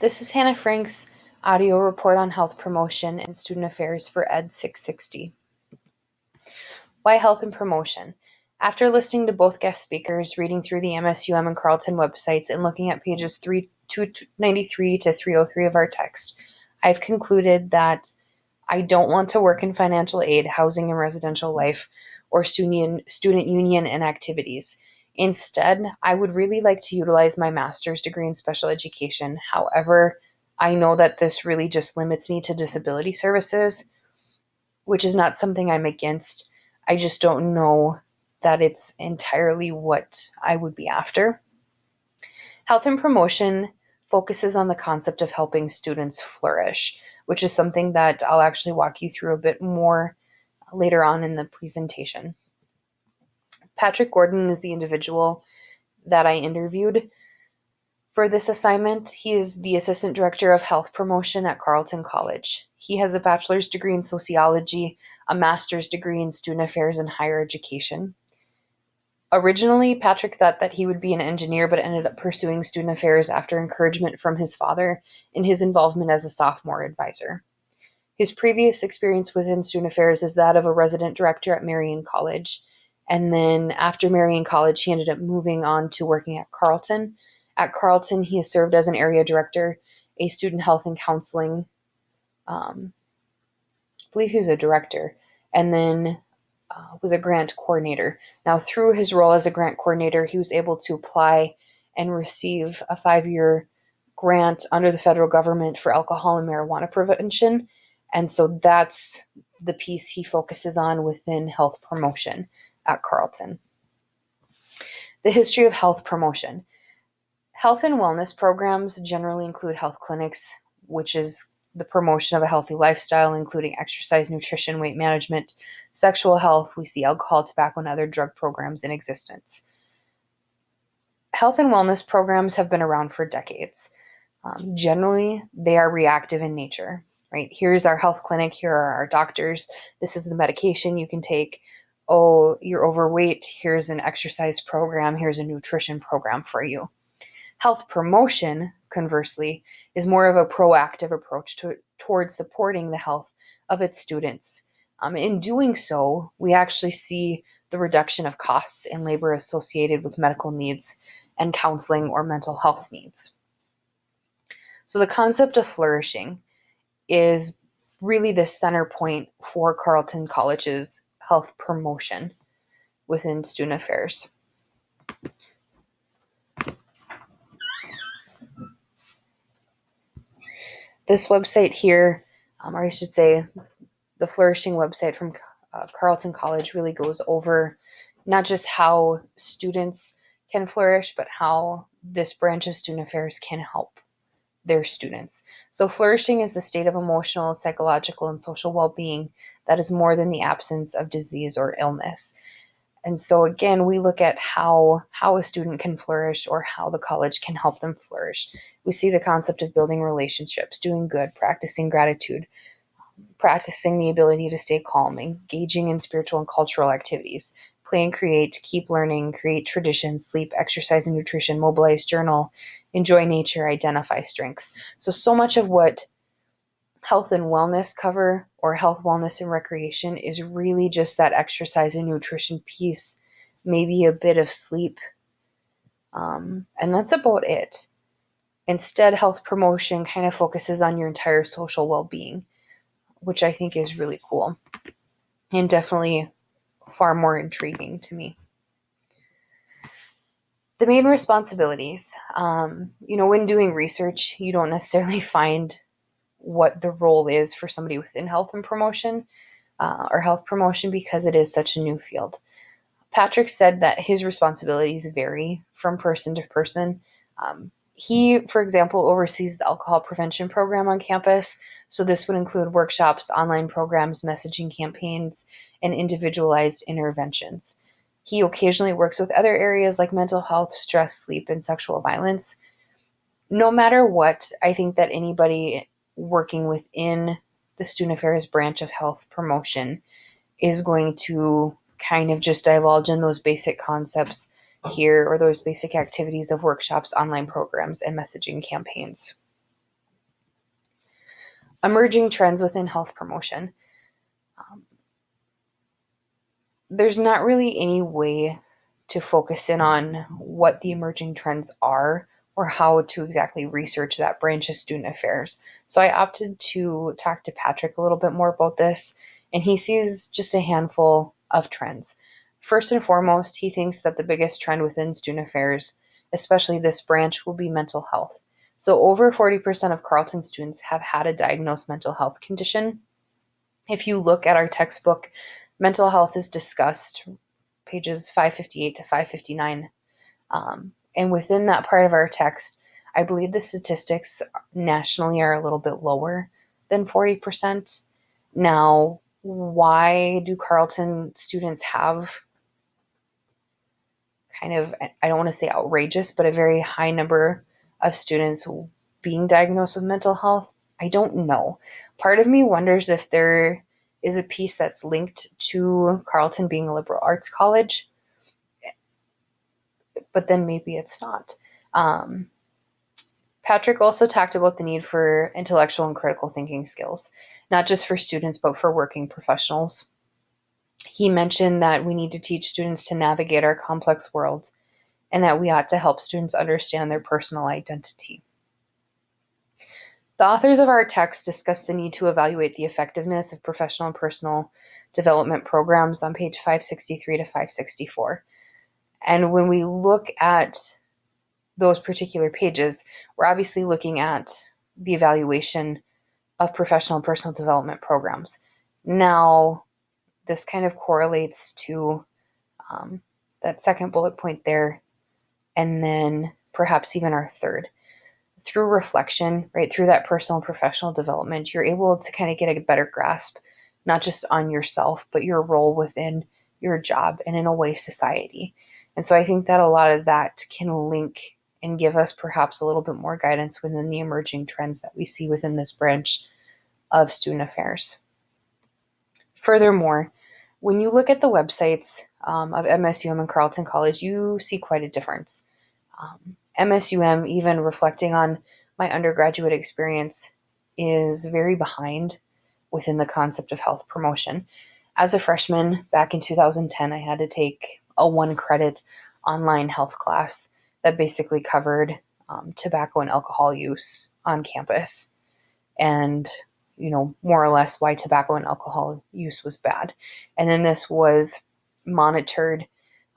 This is Hannah Frank's audio report on health promotion and student affairs for Ed 660. Why health and promotion? After listening to both guest speakers, reading through the MSUM and Carleton websites, and looking at pages 293 to 303 of our text, I've concluded that I don't want to work in financial aid, housing and residential life, or student union and activities. Instead, I would really like to utilize my master's degree in special education. However, I know that this really just limits me to disability services, which is not something I'm against. I just don't know that it's entirely what I would be after. Health and promotion focuses on the concept of helping students flourish, which is something that I'll actually walk you through a bit more later on in the presentation. Patrick Gordon is the individual that I interviewed for this assignment. He is the Assistant Director of Health Promotion at Carleton College. He has a bachelor's degree in sociology, a master's degree in student affairs and higher education. Originally, Patrick thought that he would be an engineer, but ended up pursuing student affairs after encouragement from his father in his involvement as a sophomore advisor. His previous experience within student affairs is that of a resident director at Marian College. And then after Marian College, he ended up moving on to working at Carleton. At Carleton, he has served as an area director, a student health and counseling, I believe he was a director, and then was a grant coordinator. Now, through his role as a grant coordinator, he was able to apply and receive a 5-year grant under the federal government for alcohol and marijuana prevention. And so that's the piece he focuses on within health promotion at Carleton. The history of health promotion. Health and wellness programs generally include health clinics, which is the promotion of a healthy lifestyle, including exercise, nutrition, weight management, sexual health. We see alcohol, tobacco, and other drug programs in existence. Health and wellness programs have been around for decades. Generally, they are reactive in nature, right? Here's our health clinic, here are our doctors, this is the medication you can take. Oh, you're overweight, here's an exercise program, here's a nutrition program for you. Health promotion, conversely, is more of a proactive approach towards supporting the health of its students. In doing so, we actually see the reduction of costs and labor associated with medical needs and counseling or mental health needs. So the concept of flourishing is really the center point for Carleton College's health promotion within student affairs. This website here, or I should say the Flourishing website from Carleton College, really goes over not just how students can flourish, but how this branch of student affairs can help their students. So flourishing is the state of emotional, psychological, and social well-being that is more than the absence of disease or illness. And so again, we look at how a student can flourish or how the college can help them flourish. We see the concept of building relationships, doing good, practicing gratitude, practicing the ability to stay calm, engaging in spiritual and cultural activities, play and create, keep learning, create traditions, sleep, exercise and nutrition, mobilize, journal, enjoy nature, identify strengths. So much of what health and wellness cover, or health, wellness, and recreation, is really just that exercise and nutrition piece, maybe a bit of sleep, and that's about it. Instead, health promotion kind of focuses on your entire social well-being, which I think is really cool and definitely far more intriguing to me. The main responsibilities, when doing research, you don't necessarily find what the role is for somebody within health and promotion or health promotion because it is such a new field. Patrick said that his responsibilities vary from person to person. He, for example, oversees the alcohol prevention program on campus. So this would include workshops, online programs, messaging campaigns, and individualized interventions. He occasionally works with other areas like mental health, stress, sleep, and sexual violence. No matter what, I think that anybody working within the student affairs branch of health promotion is going to kind of just divulge in those basic concepts here, or those basic activities of workshops, online programs, and messaging campaigns. Emerging trends within health promotion. There's not really any way to focus in on what the emerging trends are or how to exactly research that branch of student affairs. So I opted to talk to Patrick a little bit more about this, and he sees just a handful of trends. First and foremost, he thinks that the biggest trend within student affairs, especially this branch, will be mental health. So over 40% of Carleton students have had a diagnosed mental health condition. If you look at our textbook, mental health is discussed pages 558 to 559. And within that part of our text, I believe the statistics nationally are a little bit lower than 40%. Now, why do Carleton students have kind of, I don't want to say outrageous, but a very high number of students being diagnosed with mental health? I don't know. Part of me wonders if there is a piece that's linked to Carleton being a liberal arts college, but then maybe it's not. Um, Patrick also talked about the need for intellectual and critical thinking skills, not just for students, but for working professionals. He mentioned that we need to teach students to navigate our complex world and that we ought to help students understand their personal identity. The authors of our text discuss the need to evaluate the effectiveness of professional and personal development programs on page 563 to 564. And when we look at those particular pages, we're obviously looking at the evaluation of professional and personal development programs. Now, this kind of correlates to that second bullet point there, and then perhaps even our third. Through reflection, right, through that personal and professional development, you're able to kind of get a better grasp, not just on yourself, but your role within your job and in a way society. And so I think that a lot of that can link and give us perhaps a little bit more guidance within the emerging trends that we see within this branch of student affairs. Furthermore, when you look at the websites of MSUM and Carleton College, you see quite a difference. MSUM, even reflecting on my undergraduate experience, is very behind within the concept of health promotion. As a freshman back in 2010, I had to take a 1 credit online health class that basically covered tobacco and alcohol use on campus, and more or less why tobacco and alcohol use was bad. And then this was monitored.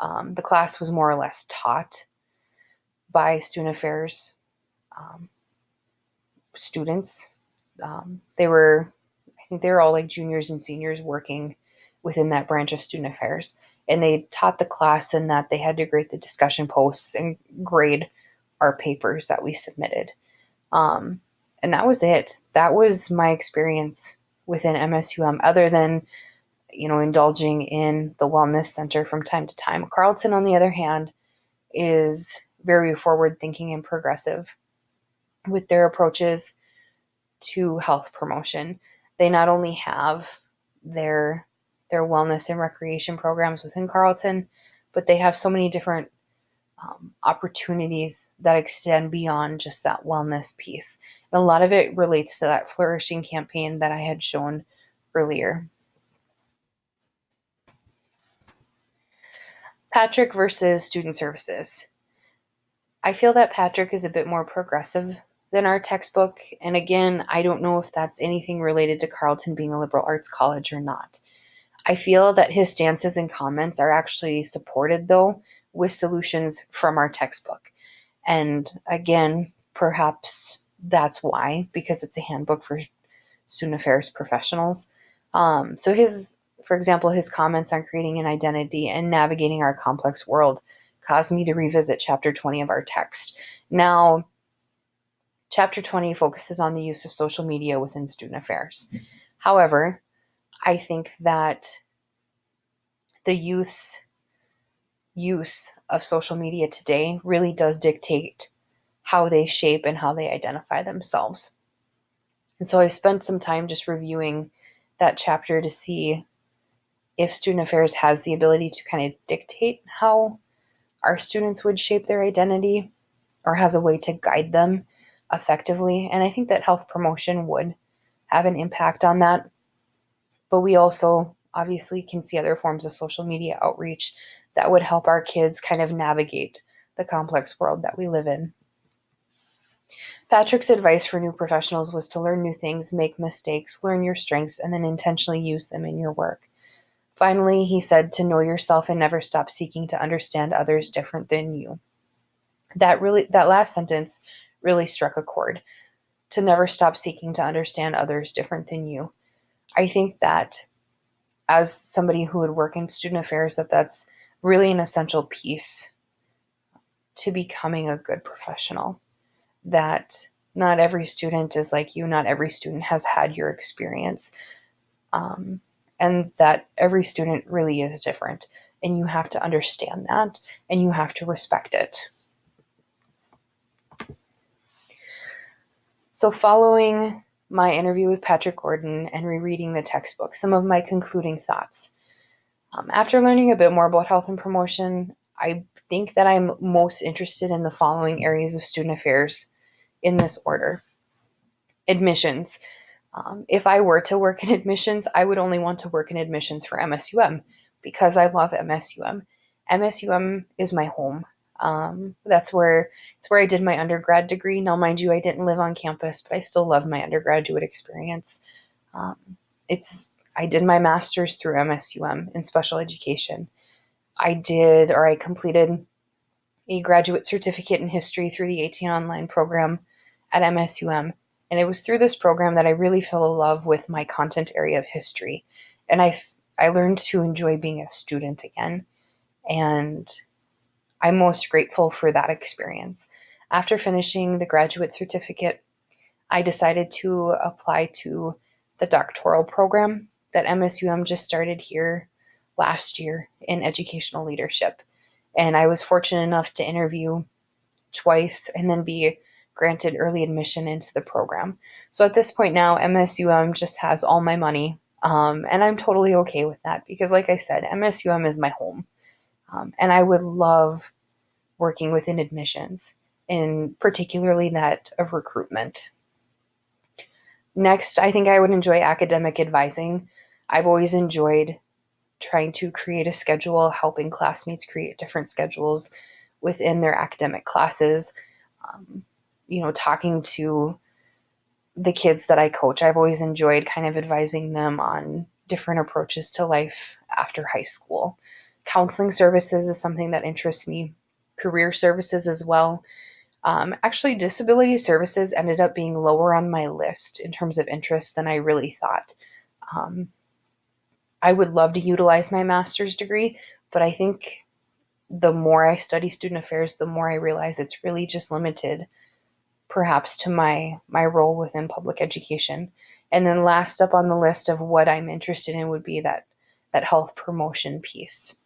The class was more or less taught by student affairs students. I think they were all like juniors and seniors working within that branch of student affairs. And they taught the class in that they had to grade the discussion posts and grade our papers that we submitted. And that was it. That was my experience within MSUM, other than, indulging in the wellness center from time to time. Carleton, on the other hand, is very forward thinking and progressive with their approaches to health promotion. They not only have their wellness and recreation programs within Carleton, but they have so many different opportunities that extend beyond just that wellness piece. And a lot of it relates to that flourishing campaign that I had shown earlier. Patrick versus student services. I feel that Patrick is a bit more progressive than our textbook. And again, I don't know if that's anything related to Carleton being a liberal arts college or not. I feel that his stances and comments are actually supported, though, with solutions from our textbook. And again, perhaps that's why, because it's a handbook for student affairs professionals. For example, his comments on creating an identity and navigating our complex world caused me to revisit chapter 20 of our text. Now, chapter 20 focuses on the use of social media within student affairs. However, I think that the youth's use of social media today really does dictate how they shape and how they identify themselves. And so I spent some time just reviewing that chapter to see if student affairs has the ability to kind of dictate how our students would shape their identity or has a way to guide them effectively. And I think that health promotion would have an impact on that. But we also obviously can see other forms of social media outreach that would help our kids kind of navigate the complex world that we live in. Patrick's advice for new professionals was to learn new things, make mistakes, learn your strengths, and then intentionally use them in your work. Finally, he said to know yourself and never stop seeking to understand others different than you. That last sentence really struck a chord. To never stop seeking to understand others different than you. I think that as somebody who would work in student affairs, that's really an essential piece to becoming a good professional. That not every student is like you, not every student has had your experience, and that every student really is different, and you have to understand that, and you have to respect it. So following my interview with Patrick Gordon and rereading the textbook, some of my concluding thoughts. After learning a bit more about health and promotion, I think that I'm most interested in the following areas of student affairs in this order. Admissions. If I were to work in admissions, I would only want to work in admissions for MSUM because I love MSUM. MSUM is my home. It's where I did my undergrad degree. Now, mind you, I didn't live on campus, but I still loved my undergraduate experience. I did my master's through MSUM in special education. I completed a graduate certificate in history through the 18 online program at MSUM. And it was through this program that I really fell in love with my content area of history. And I learned to enjoy being a student again. And I'm most grateful for that experience. After finishing the graduate certificate, I decided to apply to the doctoral program that MSUM just started here last year in educational leadership. And I was fortunate enough to interview twice and then be granted early admission into the program. So at this point now, MSUM just has all my money. And I'm totally okay with that because, like I said, MSUM is my home. And I would love working within admissions, and particularly that of recruitment. Next, I think I would enjoy academic advising. I've always enjoyed trying to create a schedule, helping classmates create different schedules within their academic classes. Talking to the kids that I coach, I've always enjoyed kind of advising them on different approaches to life after high school. Counseling services is something that interests me. Career services as well. Actually, disability services ended up being lower on my list in terms of interest than I really thought. I would love to utilize my master's degree, but I think the more I study student affairs, the more I realize it's really just limited perhaps to my role within public education. And then last up on the list of what I'm interested in would be that health promotion piece.